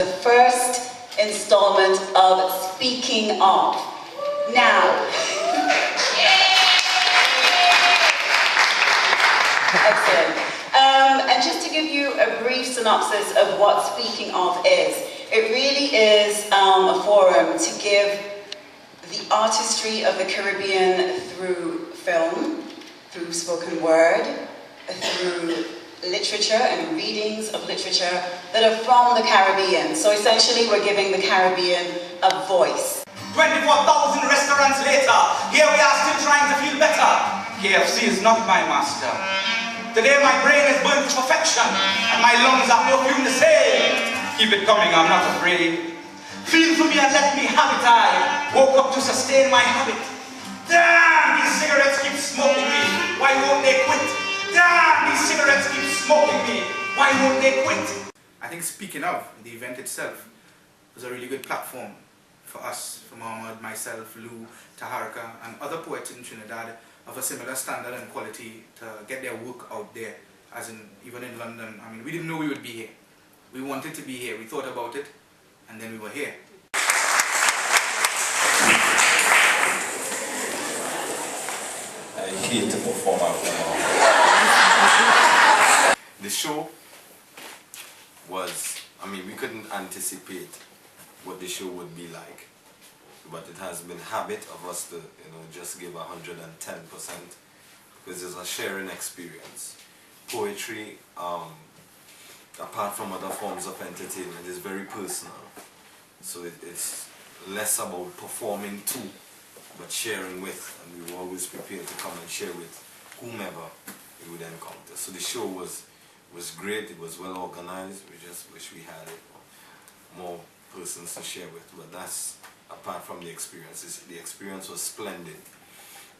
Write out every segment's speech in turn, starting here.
the first installment of Speaking Of. Now, excellent. And just to give you a brief synopsis of what Speaking Of is, it really is a forum to give the artistry of the Caribbean through film, through spoken word, through literature and readings of literature that are from the Caribbean. So essentially we're giving the Caribbean a voice. 24,000 restaurants later, here we are still trying to feel better. KFC is not my master. Today my brain is burned to perfection and my lungs are perfumed the same. Keep it coming, I'm not afraid. Feel for me and let me have it. I woke up to sustain my habit. Damn, these cigarettes keep smoking me. Why won't they quit? Damn, these cigarettes keep smoking me. Why won't they quit? I think Speaking Of, the event itself, was a really good platform for us, for Mohammed, myself, Lou, Taharka, and other poets in Trinidad of a similar standard and quality to get their work out there, as in, even in London. I mean, we didn't know we would be here. We wanted to be here. We thought about it, and then we were here. I hate to perform after now. The show was, I mean, we couldn't anticipate what the show would be like, but it has been habit of us to, just give 110%, because it's a sharing experience. Poetry, apart from other forms of entertainment, is very personal. So it's less about performing to, but sharing with, and we were always prepared to come and share with whomever we would encounter. So the show was great, it was well organized. We just wish we had more persons to share with, but that's apart from the experiences. The experience was splendid.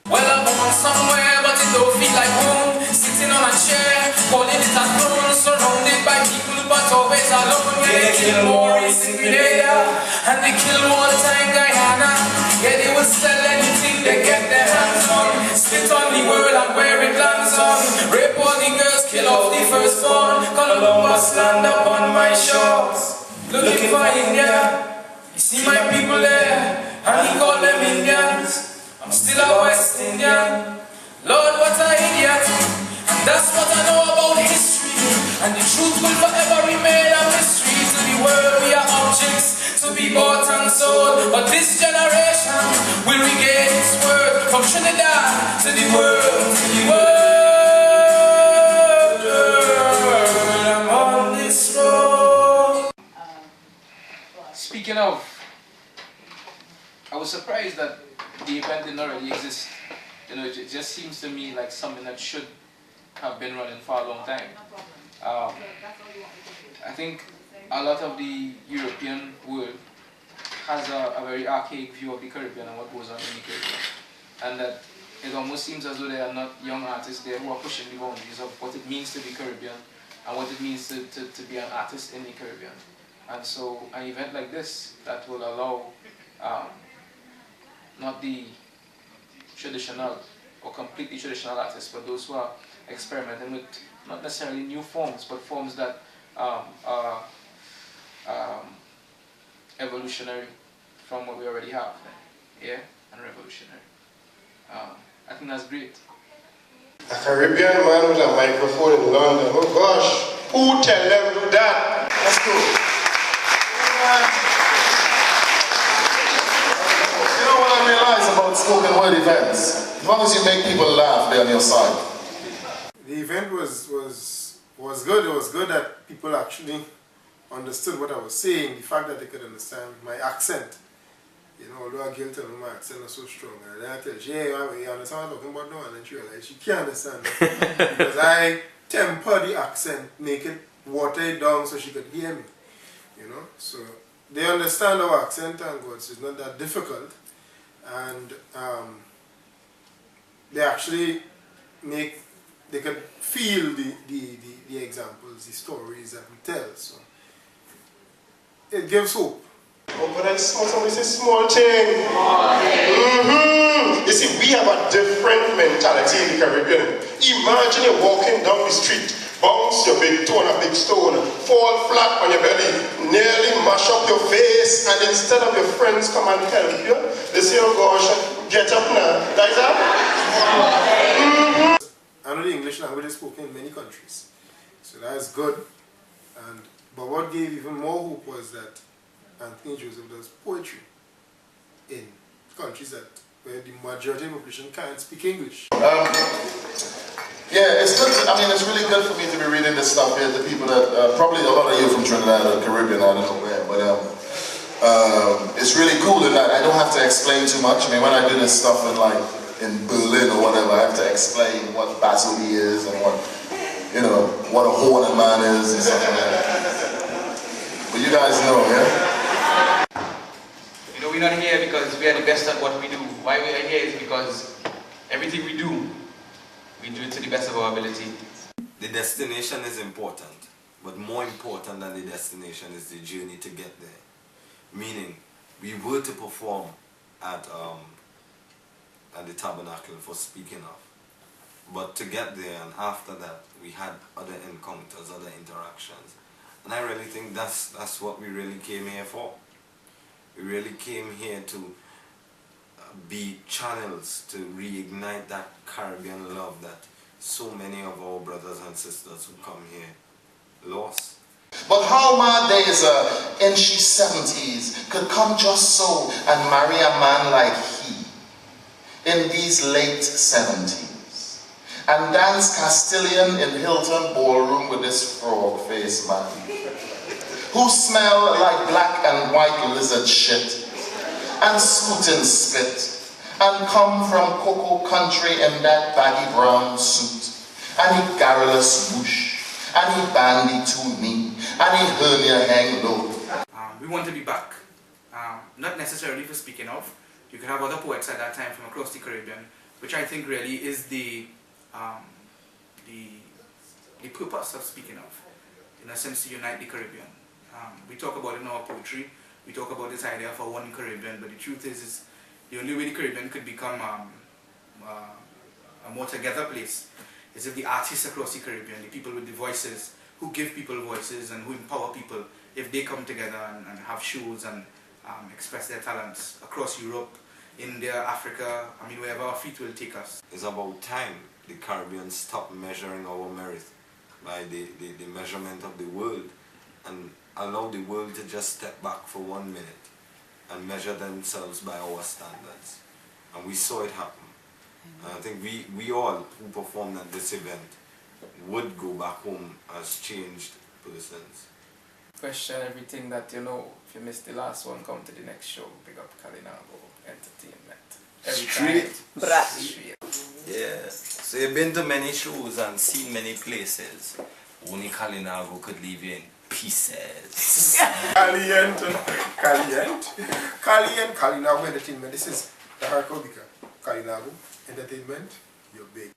Well, I'm going somewhere, but it don't feel like home. Sitting on a chair, calling it a throne, surrounded by people, but always alone. Yeah, they kill Maurice in Grenada, and they kill all the time Guyana. Yeah, they will sell anything they get their hands on. Spit on the world and wear it lands on. Rape all the girls, kill off the firstborn. Columbus land upon my shores, looking for India. You see my people there, and he call them Indians. I'm still a West Indian. Lord, what an idiot. And that's what I know about history. And the truth will forever remain a mystery. To the world we are objects to be bought and sold. But this generation will regain its word. From Trinidad to the world, to the world. I'm on this road. Speaking of, I was surprised that the event didn't already exist. It just seems to me like something that should have been running for a long time. I think a lot of the European world has a very archaic view of the Caribbean and what goes on in the Caribbean. And that it almost seems as though there are not young artists there who are pushing the boundaries of what it means to be Caribbean and what it means to be an artist in the Caribbean. And so an event like this that will allow not the traditional or completely traditional artists, but those who are experimenting with not necessarily new forms, but forms that are evolutionary from what we already have, yeah, and revolutionary. I think that's great. A Caribbean man with a microphone in London, oh gosh, who tell them to do that? Let's go. You know what I realize about spoken word events? As long as you make people laugh, they're on your side. The event was good. It was good that people actually understood what I was saying. The fact that they could understand my accent. Although I guilt her, my accent is so strong. And then I tell her, yeah, you understand what I'm talking about now? And then she realized she can't understand. Because I temper the accent, make it water it down so she could hear me. So they understand our accent, and God, so it's not that difficult. And they actually they could feel the examples, the stories that we tell. So it gives hope. But it's a small thing. You see, we have a different mentality in the Caribbean. Imagine you're walking down the street, bounce your big toe on a big stone, fall flat on your belly, nearly mash up your face, and instead of your friends come and help you, they say, oh gosh, get up now. That is that? I know the English language is spoken in many countries, so that is good. But what gave even more hope was that Anthony Joseph does poetry in countries where the majority of the population can't speak English. Yeah, it's good. I mean, it's really good for me to be reading this stuff here to people that probably a lot of you from Trinidad or Caribbean, I don't know where, but it's really cool in that I don't have to explain too much. I mean, when I do this stuff in Berlin or whatever, I have to explain what Basili is and what a horny man is and stuff like that. But you guys know, yeah? We're not here because we are the best at what we do. Why we are here is because everything we do it to the best of our ability. The destination is important, but more important than the destination is the journey to get there. Meaning, we were to perform at the Tabernacle for Speaking Of. But to get there and after that, we had other encounters, other interactions. And I really think that's what we really came here for. We really came here to be channels to reignite that Caribbean love that so many of our brothers and sisters who come here lost. But how my days in she 70s could come just so and marry a man like he in these late 70s and dance Castilian in Hilton Ballroom with this frog-faced man who smell like black and white lizard shit and scoot and spit and come from Cocoa Country in that baggy brown suit and he garrulous whoosh and he bandy to me and he hernia hang low. We want to be back, not necessarily for Speaking Of. You could have other poets at that time from across the Caribbean, which I think really is the purpose of Speaking Of, in a sense to unite the Caribbean. We talk about it in our poetry, we talk about this idea of a one Caribbean, but the truth is the only way the Caribbean could become a more together place is if the artists across the Caribbean, the people with the voices, who give people voices and who empower people, if they come together and have shows and express their talents across Europe, India, Africa, I mean wherever our feet will take us. It's about time the Caribbean stop measuring our merit by the measurement of the world and allow the world to just step back for 1 minute and measure themselves by our standards. And we saw it happen. And I think we all who performed at this event would go back home as changed persons. Question everything that you know. If you missed the last one, come to the next show. Big up Kalinago Entertainment. Every time. Straight. Yeah. So you've been to many shows and seen many places. Only Kalinago could leave you in pieces. Kalinago Entertainment. This is the Harkobika. Kalinago Entertainment, you're big.